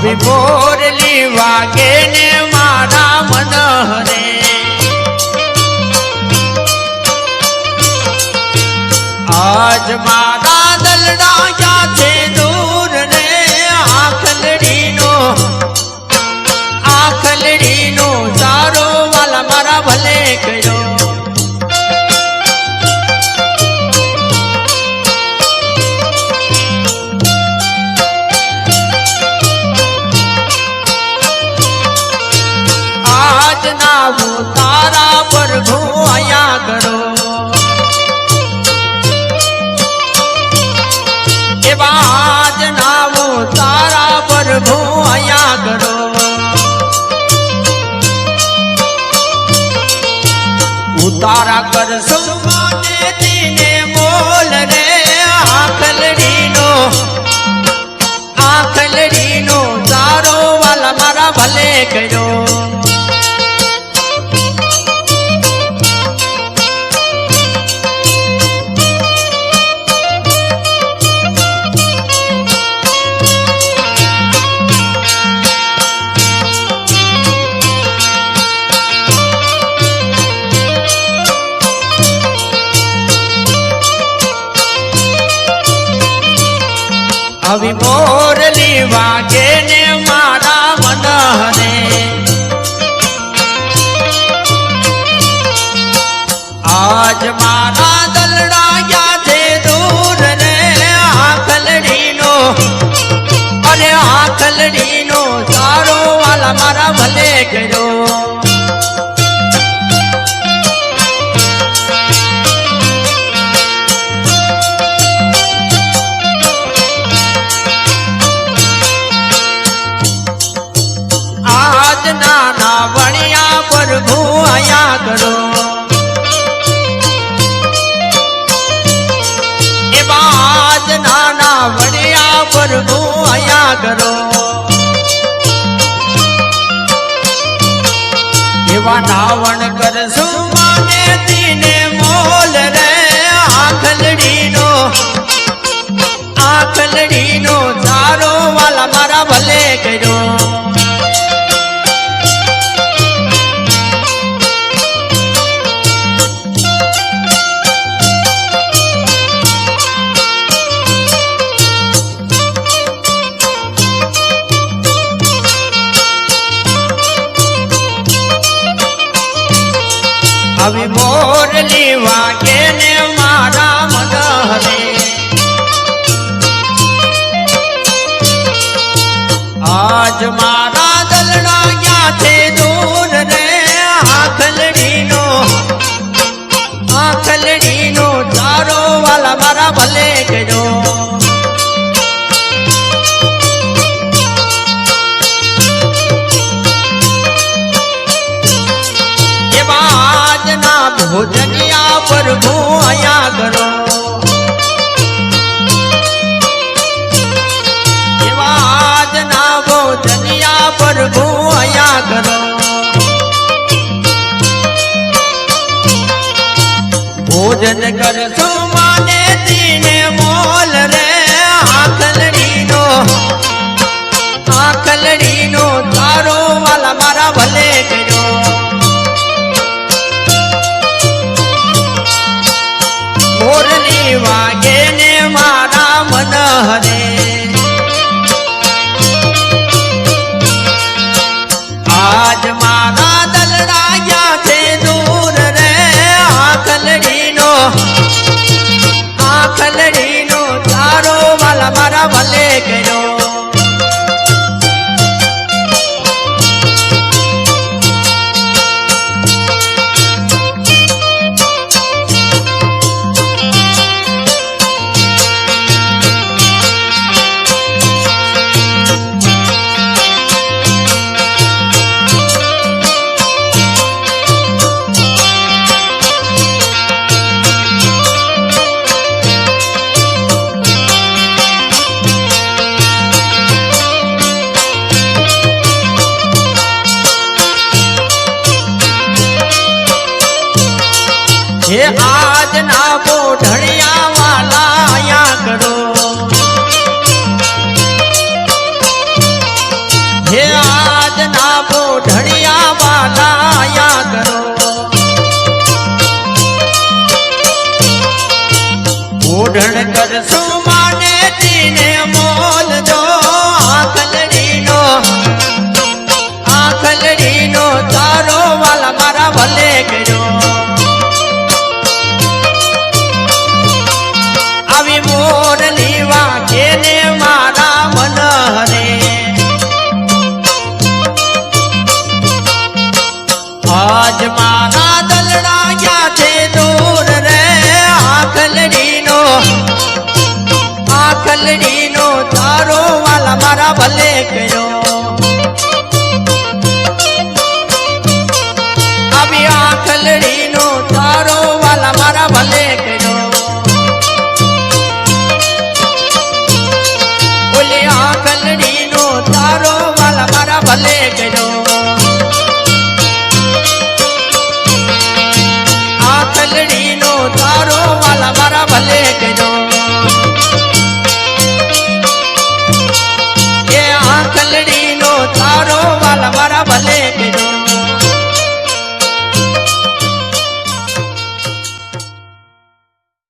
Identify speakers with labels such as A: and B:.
A: अभी बोरली वागे ने मारा मन हरे आज मारा दलड़ा क्या थे दूर रे आखलड़ी नो सारो वाला मारा भले करो आज ना वो तारा प्रभु आया करो आज ना वो तारा प्रभु आया करो उतारा कर सुमाने दीने मोल रे आखलड़ी नो तारो वाला मारा भले करो अभी मोरली वागे ने मारा मन हरे आज मारा दलड़ा क्या थे दूर रे आखलड़ी नो सारो वाला मारा भले करो नाना बढ़िया प्रभु आया करो आज नाना बढ़िया प्रभु आया करो एवा नावण कर सुमाने दीने मोल रे आखलड़ी नो चारो वाला मारा भले करो अभी मोरली वागे ने मारा मन हरे आज मारा दलड़ा क्या थे दूर रे आखलड़ी नो चारो वाला मारा भले करो भोजनिया प्रभु आया करो आज ना भोजनिया प्रभु आया करो भोजन कर सुमाने दीने मोल रे आखलड़ी नो तारो वाला मारा भले करो मोरली वागे ने मारा मन हरे आज मारा दलड़ा क्या थे दूर रे आखलड़ी नो चारो वाला मारा भले करो हे आज ना वो ढड़िया वाला आया करो સુમાને તીને મોલ જો આખલડીનો તારો વાલા મારા ભલે કર્યો આવી મોરલી વાગે ને મારા મન હરે આજ